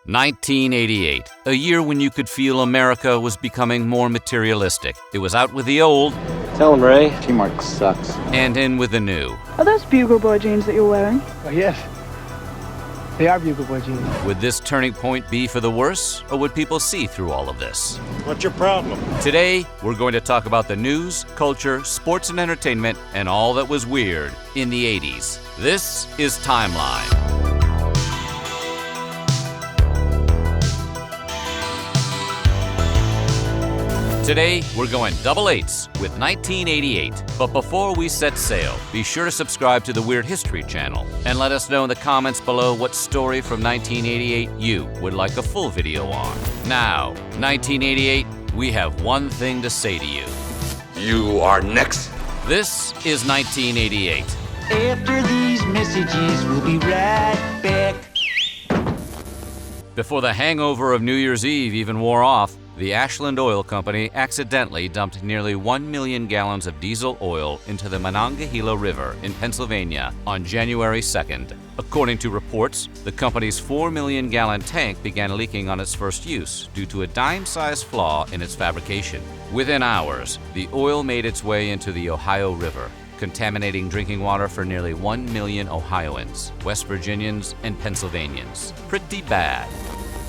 1988, a year when you could feel America was becoming more materialistic. It was out with the old. Tell him, Ray. Teamwork sucks. And in with the new. Are those Bugle Boy jeans that you're wearing? Oh, yes. They are Bugle Boy jeans. Would this turning point be for the worse, or would people see through all of this? What's your problem? Today, we're going to talk about the news, culture, sports and entertainment, and all that was weird in the 80s. This is Timeline. Today, we're going double eights with 1988. But before we set sail, be sure to subscribe to the Weird History channel and let us know in the comments below what story from 1988 you would like a full video on. Now, 1988, we have one thing to say to you. You are next. This is 1988. After these messages, we'll be right back. Before the hangover of New Year's Eve even wore off, the Ashland Oil Company accidentally dumped nearly 1 million gallons of diesel oil into the Monongahela River in Pennsylvania on January 2nd. According to reports, the company's 4 million gallon tank began leaking on its first use due to a dime-sized flaw in its fabrication. Within hours, the oil made its way into the Ohio River, contaminating drinking water for nearly 1 million Ohioans, West Virginians, and Pennsylvanians. Pretty bad.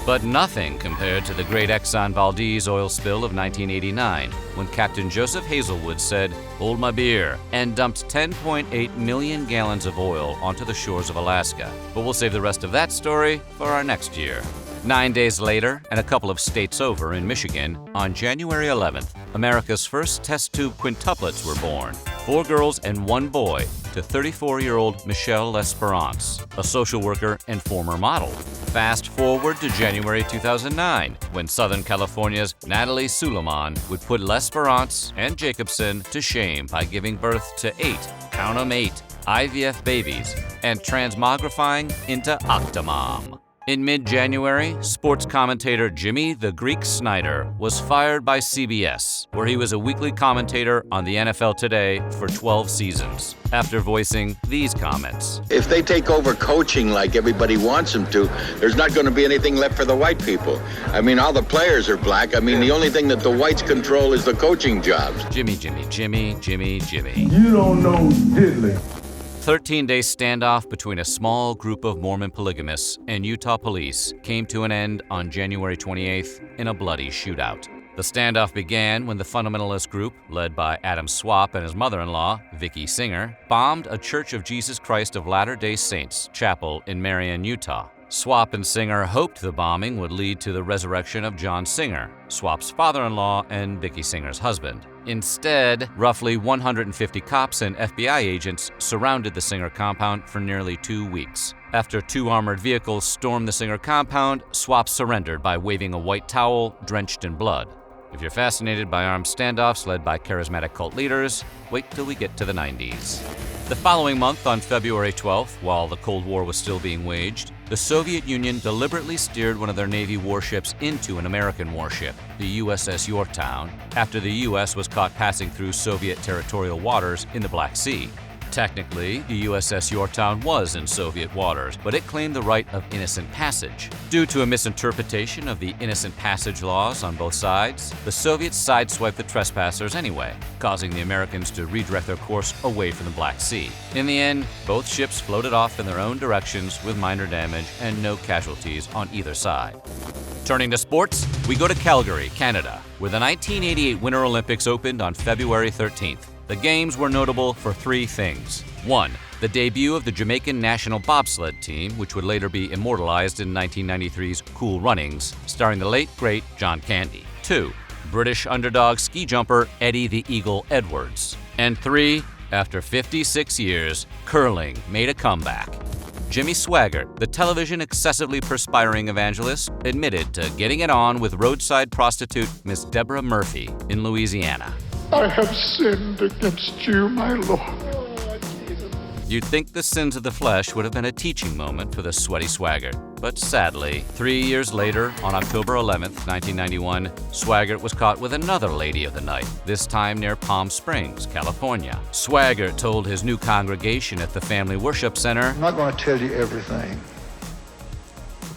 But nothing compared to the great Exxon Valdez oil spill of 1989, when Captain Joseph Hazelwood said, "Hold my beer," and dumped 10.8 million gallons of oil onto the shores of Alaska. But we'll save the rest of that story for our next year. 9 days later, and a couple of states over in Michigan, on January 11th, America's first test tube quintuplets were born. 4 girls and 1 boy to 34-year-old Michelle L'Esperance, a social worker and former model. Fast forward to January 2009, when Southern California's Natalie Suleiman would put L'Esperance and Jacobson to shame by giving birth to 8, count 'em 8, IVF babies and transmogrifying into Octomom. In mid-January, sports commentator Jimmy the Greek Snyder was fired by CBS, where he was a weekly commentator on the NFL Today for 12 seasons, after voicing these comments. If they take over coaching like everybody wants them to, there's not going to be anything left for the white people. I mean, all the players are black. I mean, the only thing that the whites control is the coaching jobs. Jimmy. You don't know diddly. 13-day standoff between a small group of Mormon polygamists and Utah police came to an end on January 28th in a bloody shootout. The standoff began when the fundamentalist group, led by Adam Swap and his mother-in-law, Vicki Singer, bombed a Church of Jesus Christ of Latter-day Saints chapel in Marion, Utah. Swap and Singer hoped the bombing would lead to the resurrection of John Singer, Swap's father-in-law and Vicki Singer's husband. Instead, roughly 150 cops and FBI agents surrounded the Singer compound for nearly 2 weeks. After 2 armored vehicles stormed the Singer compound, Swap surrendered by waving a white towel drenched in blood. If you're fascinated by armed standoffs led by charismatic cult leaders, wait till we get to the 90s. The following month, on February 12th, while the Cold War was still being waged, the Soviet Union deliberately steered one of their Navy warships into an American warship, the USS Yorktown, after the U.S. was caught passing through Soviet territorial waters in the Black Sea. Technically, the USS Yorktown was in Soviet waters, but it claimed the right of innocent passage. Due to a misinterpretation of the innocent passage laws on both sides, the Soviets sideswiped the trespassers anyway, causing the Americans to redirect their course away from the Black Sea. In the end, both ships floated off in their own directions with minor damage and no casualties on either side. Turning to sports, we go to Calgary, Canada, where the 1988 Winter Olympics opened on February 13th. The games were notable for 3 things. 1. The debut of the Jamaican national bobsled team, which would later be immortalized in 1993's Cool Runnings, starring the late, great John Candy. 2. British underdog ski jumper Eddie the Eagle Edwards. And 3. After 56 years, curling made a comeback. Jimmy Swaggart, the television excessively perspiring evangelist, admitted to getting it on with roadside prostitute Miss Deborah Murphy in Louisiana. I have sinned against you, my Lord. You'd think the sins of the flesh would have been a teaching moment for the sweaty Swaggart. But sadly, 3 years later, on October 11th, 1991, Swaggart was caught with another lady of the night, this time near Palm Springs, California. Swaggart told his new congregation at the Family Worship Center, I'm not going to tell you everything,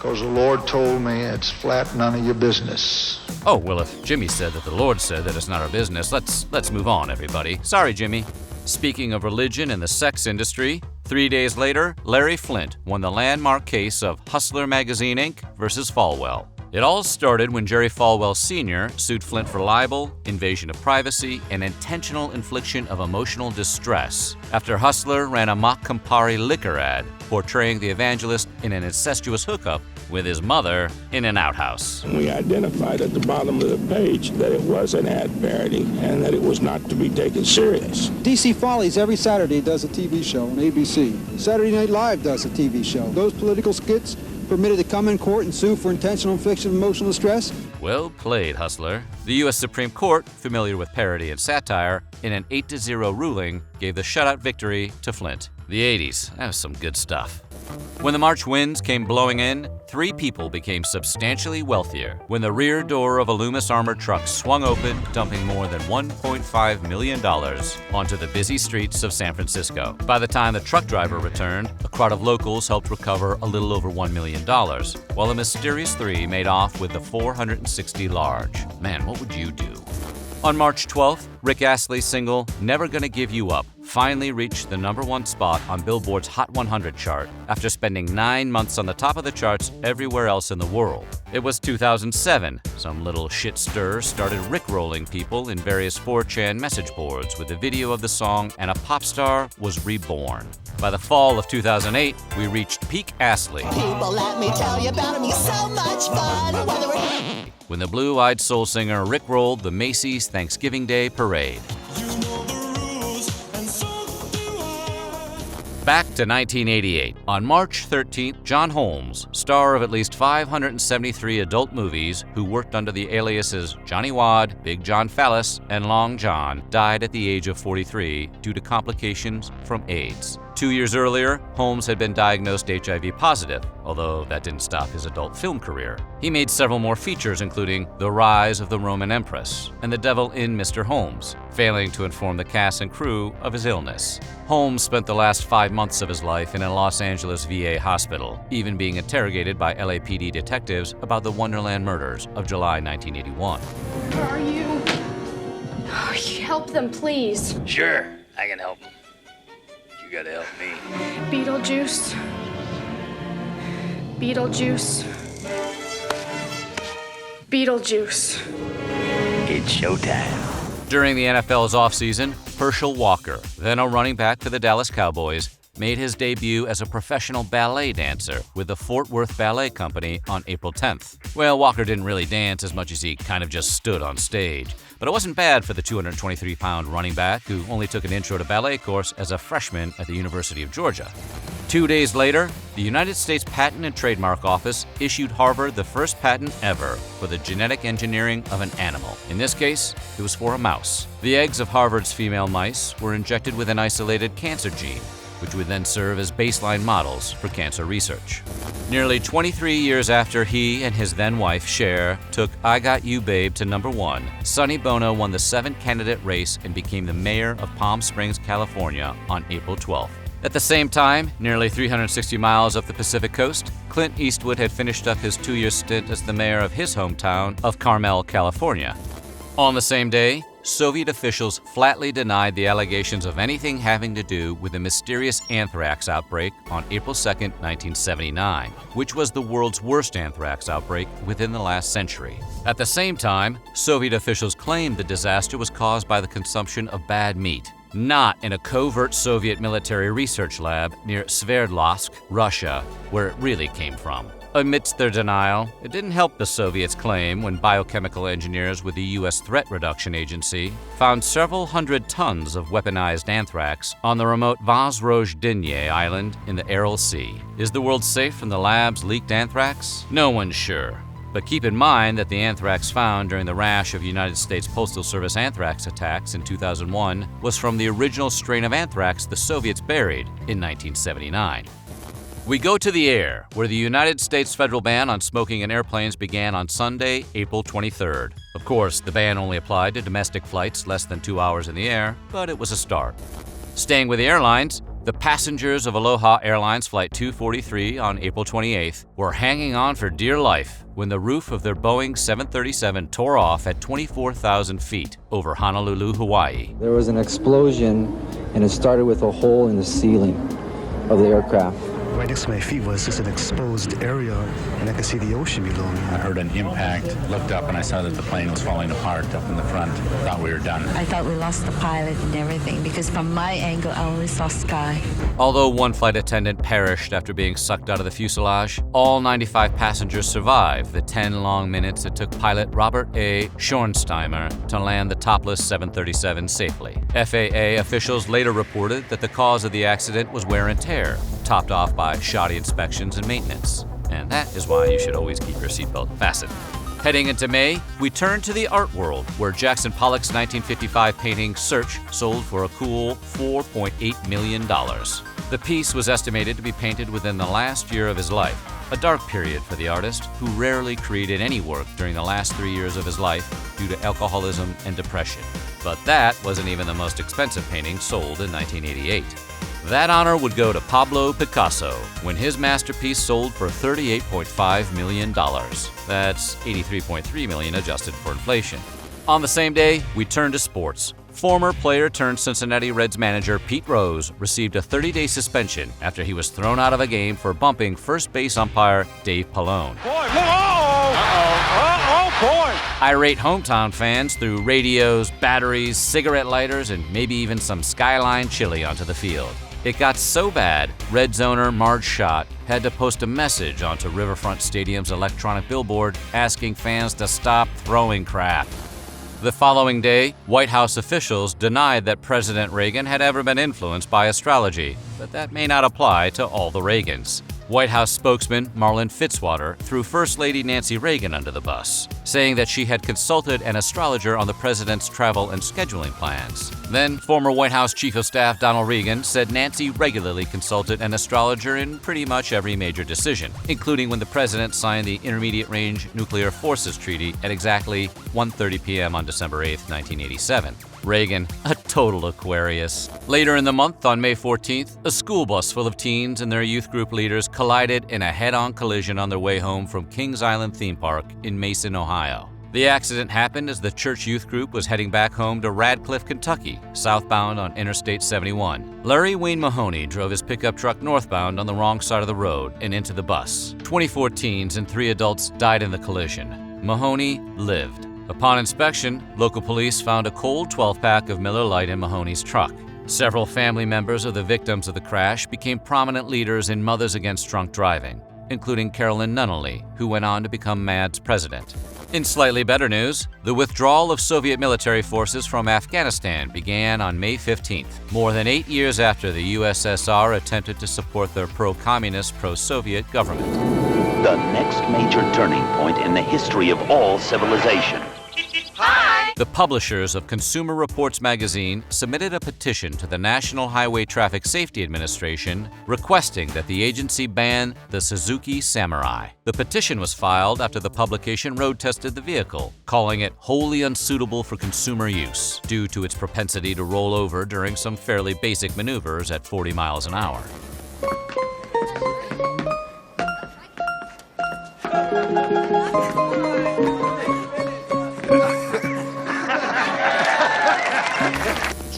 Because the Lord told me it's flat none of your business. Oh, well, if Jimmy said that the Lord said that it's not our business, let's move on, everybody. Sorry, Jimmy. Speaking of religion and the sex industry, 3 days later, Larry Flynt won the landmark case of Hustler Magazine Inc. versus Falwell. It all started when Jerry Falwell Sr. sued Flynt for libel, invasion of privacy, and intentional infliction of emotional distress after Hustler ran a mock Campari liquor ad portraying the evangelist in an incestuous hookup with his mother in an outhouse. We identified at the bottom of the page that it was an ad parody and that it was not to be taken serious. DC Follies every Saturday does a TV show on ABC. Saturday Night Live does a TV show. Those political skits permitted to come in court and sue for intentional infliction of emotional distress? Well played, Hustler. The U.S. Supreme Court, familiar with parody and satire, in an 8-0 ruling, gave the shutout victory to Flynt. The 80s, that was some good stuff. When the March winds came blowing in, 3 people became substantially wealthier when the rear door of a Loomis armored truck swung open, dumping more than $1.5 million onto the busy streets of San Francisco. By the time the truck driver returned, a crowd of locals helped recover a little over $1 million, while the mysterious 3 made off with the 460 large. Man, what would you do? On March 12th, Rick Astley's single, Never Gonna Give You Up, finally reached the #1 spot on Billboard's Hot 100 chart after spending 9 months on the top of the charts everywhere else in the world. It was 2007. Some little shit stir started rickrolling people in various 4chan message boards with a video of the song, and a pop star was reborn. By the fall of 2008, we reached peak Astley. People, let me tell you about him, he's so much fun. When the blue-eyed soul singer rickrolled the Macy's Thanksgiving Day Parade. Back to 1988. On March 13th, John Holmes, star of at least 573 adult movies, who worked under the aliases Johnny Wad, Big John Phallus, and Long John, died at the age of 43 due to complications from AIDS. 2 years earlier, Holmes had been diagnosed HIV positive, although that didn't stop his adult film career. He made several more features, including The Rise of the Roman Empress and The Devil in Mr. Holmes, failing to inform the cast and crew of his illness. Holmes spent the last 5 months of his life in a Los Angeles VA hospital, even being interrogated by LAPD detectives about the Wonderland murders of July 1981. Where are you? Help them, please. Sure, I can help them. You gotta help me. Beetlejuice. Beetlejuice. Beetlejuice. It's showtime. During the NFL's offseason, Herschel Walker, then a running back for the Dallas Cowboys, made his debut as a professional ballet dancer with the Fort Worth Ballet Company on April 10th. Well, Walker didn't really dance as much as he kind of just stood on stage. But it wasn't bad for the 223-pound running back who only took an intro to ballet course as a freshman at the University of Georgia. 2 days later, the United States Patent and Trademark Office issued Harvard the first patent ever for the genetic engineering of an animal. In this case, it was for a mouse. The eggs of Harvard's female mice were injected with an isolated cancer gene, which would then serve as baseline models for cancer research. Nearly 23 years after he and his then-wife, Cher, took I Got You Babe to #1, Sonny Bono won the 7-candidate race and became the mayor of Palm Springs, California on April 12th. At the same time, nearly 360 miles up the Pacific coast, Clint Eastwood had finished up his 2-year stint as the mayor of his hometown of Carmel, California. On the same day, Soviet officials flatly denied the allegations of anything having to do with the mysterious anthrax outbreak on April 2, 1979, which was the world's worst anthrax outbreak within the last century. At the same time, Soviet officials claimed the disaster was caused by the consumption of bad meat, not in a covert Soviet military research lab near Sverdlovsk, Russia, where it really came from. Amidst their denial, it didn't help the Soviets' claim when biochemical engineers with the U.S. Threat Reduction Agency found several hundred tons of weaponized anthrax on the remote Vazrozhdenie Island in the Aral Sea. Is the world safe from the lab's leaked anthrax? No one's sure. But keep in mind that the anthrax found during the rash of United States Postal Service anthrax attacks in 2001 was from the original strain of anthrax the Soviets buried in 1979. We go to the air, where the United States federal ban on smoking in airplanes began on Sunday, April 23rd. Of course, the ban only applied to domestic flights less than 2 hours in the air, but it was a start. Staying with the airlines, The passengers of Aloha Airlines Flight 243 on April 28th were hanging on for dear life when the roof of their Boeing 737 tore off at 24,000 feet over Honolulu, Hawaii. There was an explosion, and it started with a hole in the ceiling of the aircraft. Right next to my feet was just an exposed area, and I could see the ocean below me. I heard an impact, looked up, and I saw that the plane was falling apart up in the front. Thought we were done. I thought we lost the pilot and everything, because from my angle, I only saw sky. Although one flight attendant perished after being sucked out of the fuselage, all 95 passengers survived the 10 long minutes it took pilot Robert A. Schornsteimer to land the topless 737 safely. FAA officials later reported that the cause of the accident was wear and tear, topped off by shoddy inspections and maintenance. And that is why you should always keep your seatbelt fastened. Heading into May, we turn to the art world, where Jackson Pollock's 1955 painting Search sold for a cool $4.8 million. The piece was estimated to be painted within the last year of his life, a dark period for the artist who rarely created any work during the last 3 years of his life due to alcoholism and depression. But that wasn't even the most expensive painting sold in 1988. That honor would go to Pablo Picasso when his masterpiece sold for $38.5 million. That's $83.3 million adjusted for inflation. On the same day, we turn to sports. Former player turned Cincinnati Reds manager Pete Rose received a 30-day suspension after he was thrown out of a game for bumping first base umpire Dave Pallone. Irate hometown fans threw radios, batteries, cigarette lighters, and maybe even some Skyline chili onto the field. It got so bad, Reds owner Marge Schott had to post a message onto Riverfront Stadium's electronic billboard asking fans to stop throwing crap. The following day, White House officials denied that President Reagan had ever been influenced by astrology, but that may not apply to all the Reagans. White House spokesman Marlin Fitzwater threw First Lady Nancy Reagan under the bus, saying that she had consulted an astrologer on the president's travel and scheduling plans. Then, former White House Chief of Staff Donald Regan said Nancy regularly consulted an astrologer in pretty much every major decision, including when the president signed the Intermediate Range Nuclear Forces Treaty at exactly 1:30 p.m. on December 8, 1987. Reagan, a total Aquarius. Later in the month, on May 14th, a school bus full of teens and their youth group leaders collided in a head-on collision on their way home from Kings Island Theme Park in Mason, Ohio. The accident happened as the church youth group was heading back home to Radcliffe, Kentucky, southbound on Interstate 71. Larry Wayne Mahoney drove his pickup truck northbound on the wrong side of the road and into the bus. 24 teens and 3 adults died in the collision. Mahoney lived. Upon inspection, local police found a cold 12-pack of Miller Lite in Mahoney's truck. Several family members of the victims of the crash became prominent leaders in Mothers Against Drunk Driving, including Carolyn Nunnally, who went on to become MAD's president. In slightly better news, the withdrawal of Soviet military forces from Afghanistan began on May 15th, more than 8 years after the USSR attempted to support their pro-communist, pro-Soviet government. The next major turning point in the history of all civilization. Hi! The publishers of Consumer Reports magazine submitted a petition to the National Highway Traffic Safety Administration requesting that the agency ban the Suzuki Samurai. The petition was filed after the publication road-tested the vehicle, calling it wholly unsuitable for consumer use due to its propensity to roll over during some fairly basic maneuvers at 40 miles an hour.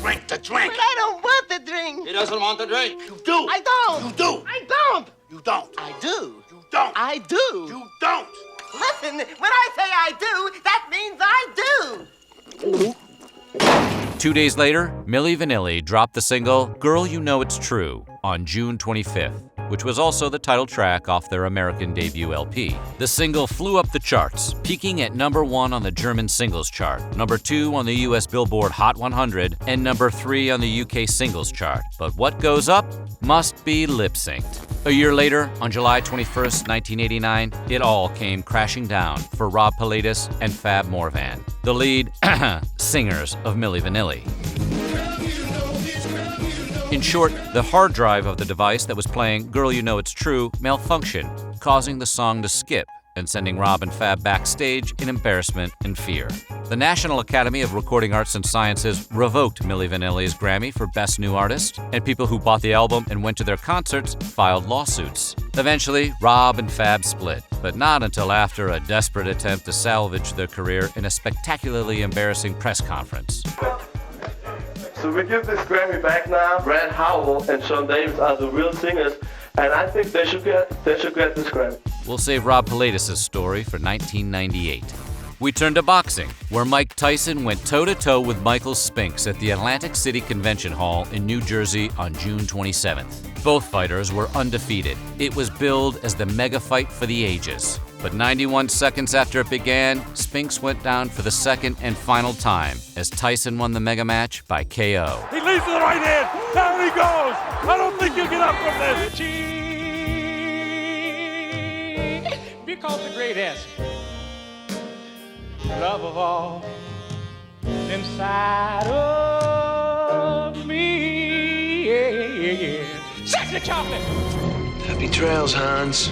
Drink the drink. But I don't want the drink. He doesn't want the drink. You do. I don't. You do. I don't. You don't. I do. You don't. I do. You don't. Listen, when I say I do, that means I do. 2 days later, Milli Vanilli dropped the single Girl You Know It's True on June 25th, which was also the title track off their American debut LP. The single flew up the charts, peaking at number 1 on the German singles chart, number 2 on the US Billboard Hot 100, and number 3 on the UK singles chart. But what goes up must be lip-synced. A year later, on July 21st, 1989, it all came crashing down for Rob Pilatus and Fab Morvan, the lead singers of Milli Vanilli. In short, the hard drive of the device that was playing Girl You Know It's True malfunctioned, causing the song to skip and sending Rob and Fab backstage in embarrassment and fear. The National Academy of Recording Arts and Sciences revoked Milli Vanilli's Grammy for Best New Artist, and people who bought the album and went to their concerts filed lawsuits. Eventually, Rob and Fab split, but not until after a desperate attempt to salvage their career in a spectacularly embarrassing press conference. So we give this Grammy back now. Brad Howell and Sean Davis are the real singers, and I think they should get this Grammy. We'll save Rob Pilatus' story for 1998. We turn to boxing, where Mike Tyson went toe-to-toe with Michael Spinks at the Atlantic City Convention Hall in New Jersey on June 27th. Both fighters were undefeated. It was billed as the mega fight for the ages. But 91 seconds after it began, Spinks went down for the second and final time as Tyson won the mega match by KO. He leads to the right hand. Down he goes. I don't think he'll get up from this. Because the greatest love of all inside of me. Yeah. Sexy chocolate. Happy trails, Hans.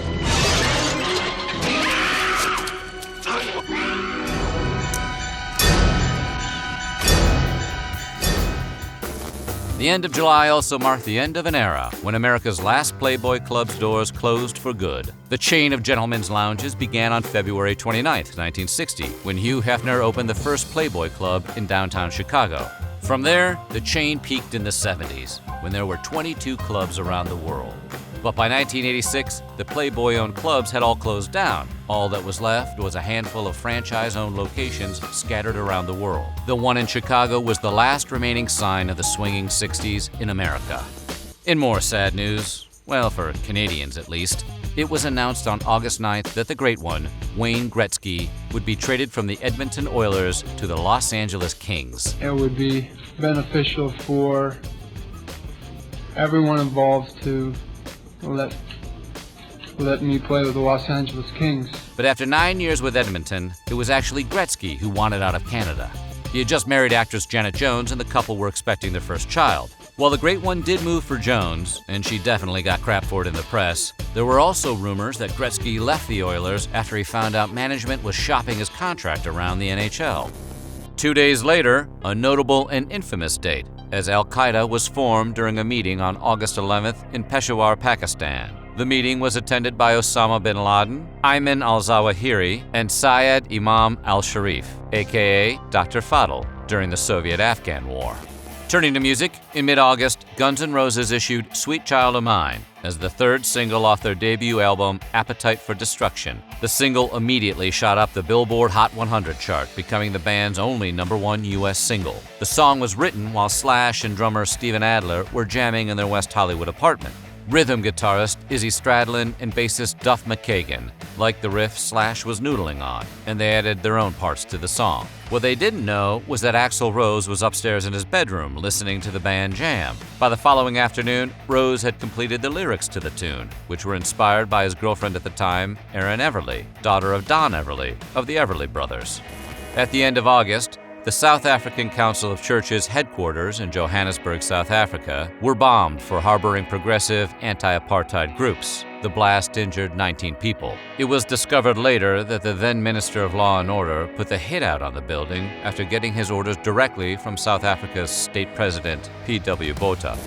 The end of July also marked the end of an era when America's last Playboy Club's doors closed for good. The chain of gentlemen's lounges began on February 29, 1960, when Hugh Hefner opened the first Playboy Club in downtown Chicago. From there, the chain peaked in the 70s, when there were 22 clubs around the world. But by 1986, the Playboy-owned clubs had all closed down. All that was left was a handful of franchise-owned locations scattered around the world. The one in Chicago was the last remaining sign of the swinging 60s in America. In more sad news, well, for Canadians at least, it was announced on August 9th that the great one, Wayne Gretzky, would be traded from the Edmonton Oilers to the Los Angeles Kings. It would be beneficial for everyone involved to let me play with the Los Angeles Kings. But after 9 years with Edmonton, it was actually Gretzky who wanted out of Canada. He had just married actress Janet Jones, and the couple were expecting their first child. While the great one did move for Jones, and she definitely got crap for it in the press, there were also rumors that Gretzky left the Oilers after he found out management was shopping his contract around the NHL. 2 days later, a notable and infamous date, as Al-Qaeda was formed during a meeting on August 11th in Peshawar, Pakistan. The meeting was attended by Osama bin Laden, Ayman al-Zawahiri, and Syed Imam al-Sharif, aka Dr. Fadl, during the Soviet-Afghan War. Turning to music, in mid-August, Guns N' Roses issued Sweet Child O' Mine as the third single off their debut album, Appetite for Destruction. The single immediately shot up the Billboard Hot 100 chart, becoming the band's only #1 U.S. single. The song was written while Slash and drummer Steven Adler were jamming in their West Hollywood apartment. Rhythm guitarist Izzy Stradlin and bassist Duff McKagan liked the riff Slash was noodling on, and they added their own parts to the song. What they didn't know was that Axl Rose was upstairs in his bedroom listening to the band jam. By the following afternoon, Rose had completed the lyrics to the tune, which were inspired by his girlfriend at the time, Erin Everly, daughter of Don Everly of the Everly Brothers. At the end of August, the South African Council of Churches headquarters in Johannesburg, South Africa, were bombed for harboring progressive anti-apartheid groups. The blast injured 19 people. It was discovered later that the then Minister of Law and Order put the hit out on the building after getting his orders directly from South Africa's state president, P.W. Botha.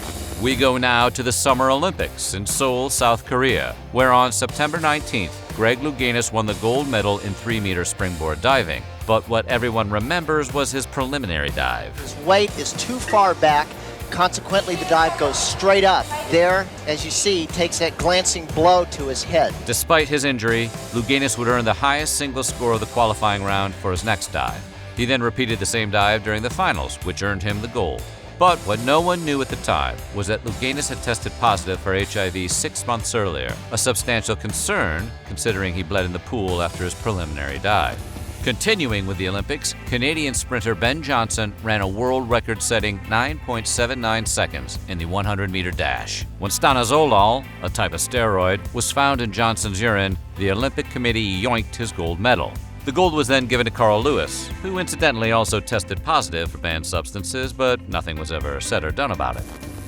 We go now to the Summer Olympics in Seoul, South Korea, where on September 19th, Greg Louganis won the gold medal in 3-meter springboard diving. But what everyone remembers was his preliminary dive. His weight is too far back, consequently the dive goes straight up. There, as you see, takes that glancing blow to his head. Despite his injury, Louganis would earn the highest single score of the qualifying round for his next dive. He then repeated the same dive during the finals, which earned him the gold. But what no one knew at the time was that Louganis had tested positive for HIV 6 months earlier, a substantial concern considering he bled in the pool after his preliminary dive. Continuing with the Olympics, Canadian sprinter Ben Johnson ran a world record-setting 9.79 seconds in the 100-meter dash. When stanozolol, a type of steroid, was found in Johnson's urine, the Olympic Committee yoinked his gold medal. The gold was then given to Carl Lewis, who incidentally also tested positive for banned substances, but nothing was ever said or done about it.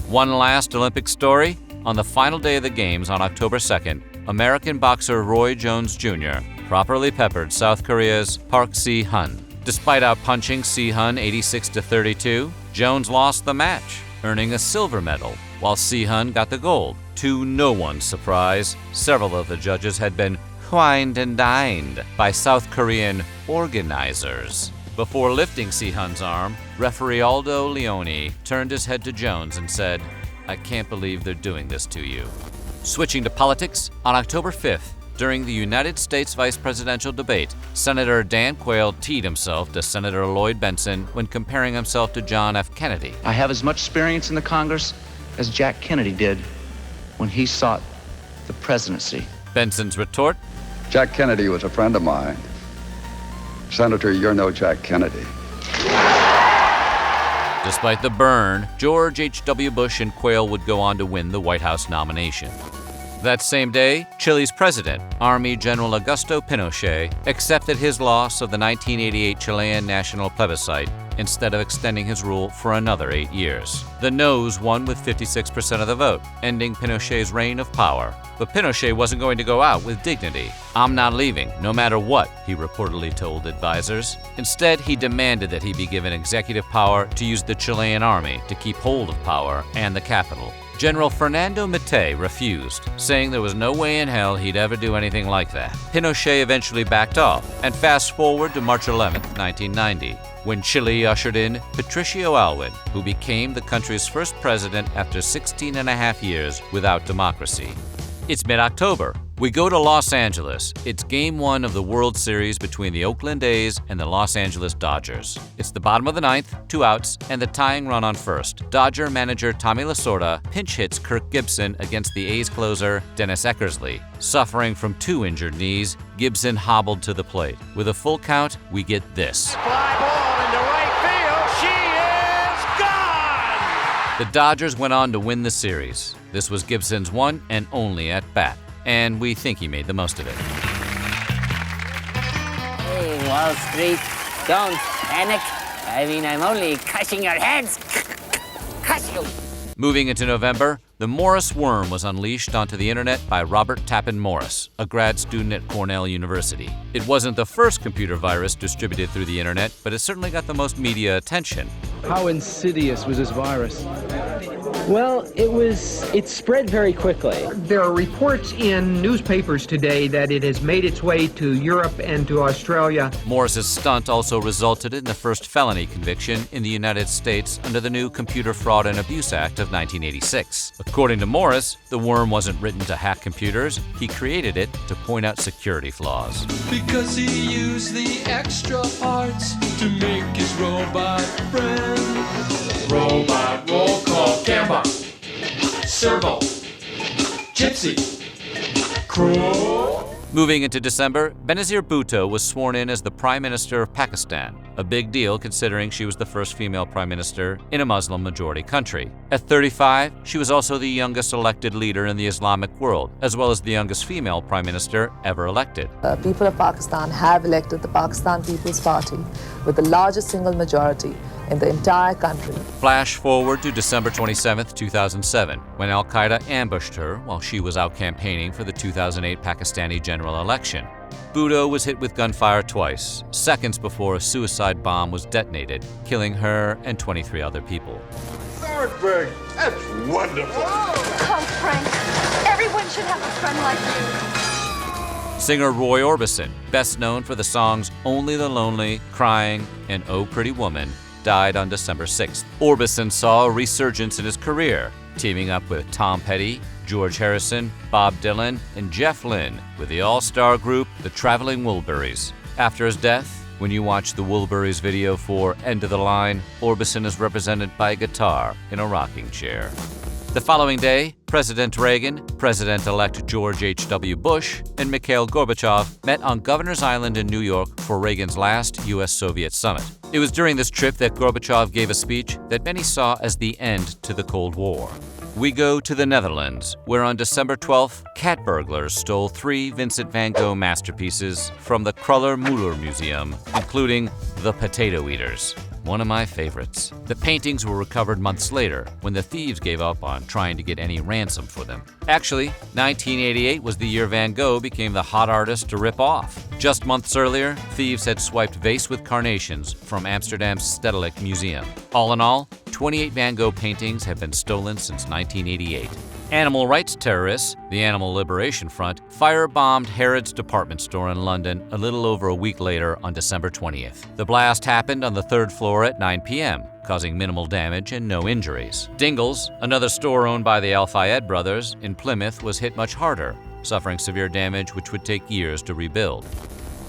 One last Olympic story. On the final day of the Games on October 2nd, American boxer Roy Jones Jr. properly peppered South Korea's Park Si-hun. Despite outpunching Si-hun 86-32, Jones lost the match, earning a silver medal, while Si-hun got the gold. To no one's surprise, several of the judges had been wined and dined by South Korean organizers. Before lifting Si-hun's arm, referee Aldo Leone turned his head to Jones and said, "I can't believe they're doing this to you." Switching to politics, on October 5th, during the United States vice presidential debate, Senator Dan Quayle teed himself to Senator Lloyd Bentsen when comparing himself to John F. Kennedy. I have as much experience in the Congress as Jack Kennedy did when he sought the presidency. Benson's retort, Jack Kennedy was a friend of mine. Senator, you're no Jack Kennedy. Despite the burn, George H.W. Bush and Quayle would go on to win the White House nomination. That same day, Chile's president, Army General Augusto Pinochet, accepted his loss of the 1988 Chilean national plebiscite instead of extending his rule for another 8 years. The Noes won with 56% of the vote, ending Pinochet's reign of power. But Pinochet wasn't going to go out with dignity. "I'm not leaving, no matter what," he reportedly told advisors. Instead, he demanded that he be given executive power to use the Chilean army to keep hold of power and the capital. General Fernando Mattei refused, saying there was no way in hell he'd ever do anything like that. Pinochet eventually backed off, and fast forward to March 11, 1990, when Chile ushered in Patricio Aylwin, who became the country's first president after 16 and a half years without democracy. It's mid-October. We go to Los Angeles. It's Game 1 of the World Series between the Oakland A's and the Los Angeles Dodgers. It's the bottom of the ninth, 2 outs, and the tying run on first. Dodger manager Tommy Lasorda pinch hits Kirk Gibson against the A's closer Dennis Eckersley. Suffering from 2 injured knees, Gibson hobbled to the plate. With a full count, we get this. Fly ball into right field. She is gone! The Dodgers went on to win the series. This was Gibson's one and only at-bat, and we think he made the most of it. Hey, Wall Street, don't panic. I'm only crushing your heads. Crush you. Moving into November, the Morris worm was unleashed onto the internet by Robert Tappan Morris, a grad student at Cornell University. It wasn't the first computer virus distributed through the internet, but it certainly got the most media attention. How insidious was this virus? Well, it spread very quickly. There are reports in newspapers today that it has made its way to Europe and to Australia. Morris's stunt also resulted in the first felony conviction in the United States under the new Computer Fraud and Abuse Act of 1986. According to Morris, the worm wasn't written to hack computers. He created it to point out security flaws. Because he used the extra parts to make his robot friend. Robot roll call, Gamba, Servo, Gypsy, Crew. Moving into December, Benazir Bhutto was sworn in as the Prime Minister of Pakistan, a big deal considering she was the first female Prime Minister in a Muslim-majority country. At 35, she was also the youngest elected leader in the Islamic world, as well as the youngest female Prime Minister ever elected. People of Pakistan have elected the Pakistan People's Party with the largest single majority in the entire country. Flash forward to December 27, 2007, when al-Qaeda ambushed her while she was out campaigning for the 2008 Pakistani general election. Bhutto was hit with gunfire twice, seconds before a suicide bomb was detonated, killing her and 23 other people. Thornburg, that's wonderful. Oh, Frank. Everyone should have a friend like you. Singer Roy Orbison, best known for the songs Only the Lonely, Crying, and Oh Pretty Woman, died on December 6th. Orbison saw a resurgence in his career, teaming up with Tom Petty, George Harrison, Bob Dylan, and Jeff Lynne with the all-star group The Traveling Wilburys. After his death, when you watch the Wilburys video for End of the Line, Orbison is represented by a guitar in a rocking chair. The following day, President Reagan, President-elect George H.W. Bush, and Mikhail Gorbachev met on Governor's Island in New York for Reagan's last U.S.-Soviet summit. It was during this trip that Gorbachev gave a speech that many saw as the end to the Cold War. We go to the Netherlands, where on December 12th, cat burglars stole 3 Vincent van Gogh masterpieces from the Kruller-Müller Museum, including The Potato Eaters. one of my favorites. The paintings were recovered months later when the thieves gave up on trying to get any ransom for them. Actually, 1988 was the year Van Gogh became the hot artist to rip off. Just months earlier, thieves had swiped vase with carnations from Amsterdam's Stedelijk Museum. All in all, 28 Van Gogh paintings have been stolen since 1988. Animal rights terrorists, the Animal Liberation Front, firebombed Harrods department store in London a little over a week later on December 20th. The blast happened on the 3rd floor at 9 p.m., causing minimal damage and no injuries. Dingles, another store owned by the Al-Fayed brothers in Plymouth, was hit much harder, suffering severe damage which would take years to rebuild.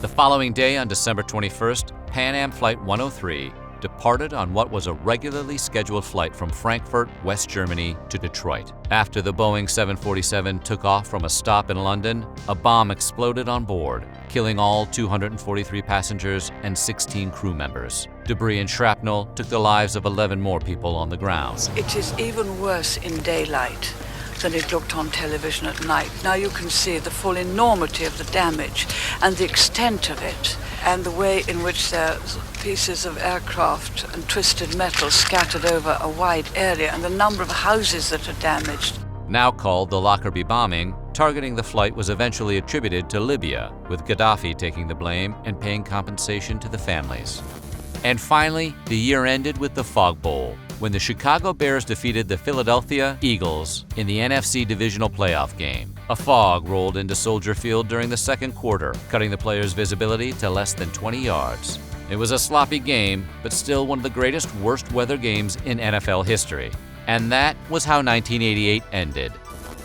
The following day, on December 21st, Pan Am Flight 103 departed on what was a regularly scheduled flight from Frankfurt, West Germany, to Detroit. After the Boeing 747 took off from a stop in London, a bomb exploded on board, killing all 243 passengers and 16 crew members. Debris and shrapnel took the lives of 11 more people on the ground. It is even worse in daylight than it looked on television at night. Now you can see the full enormity of the damage and the extent of it, and the way in which there's pieces of aircraft and twisted metal scattered over a wide area, and the number of houses that are damaged. Now called the Lockerbie bombing, targeting the flight was eventually attributed to Libya, with Gaddafi taking the blame and paying compensation to the families. And finally, the year ended with the Fog Bowl, when the Chicago Bears defeated the Philadelphia Eagles in the NFC Divisional Playoff game. A fog rolled into Soldier Field during the second quarter, cutting the players' visibility to less than 20 yards. It was a sloppy game, but still one of the greatest worst weather games in NFL history. And that was how 1988 ended.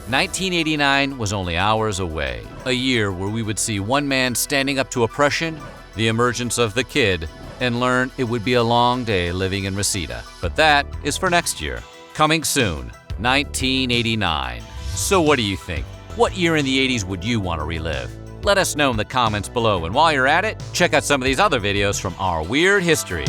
1989 was only hours away, a year where we would see one man standing up to oppression, the emergence of the kid, and learn it would be a long day living in Reseda. But that is for next year. Coming soon, 1989. So what do you think? What year in the 80s would you want to relive? Let us know in the comments below, and while you're at it, check out some of these other videos from our weird history.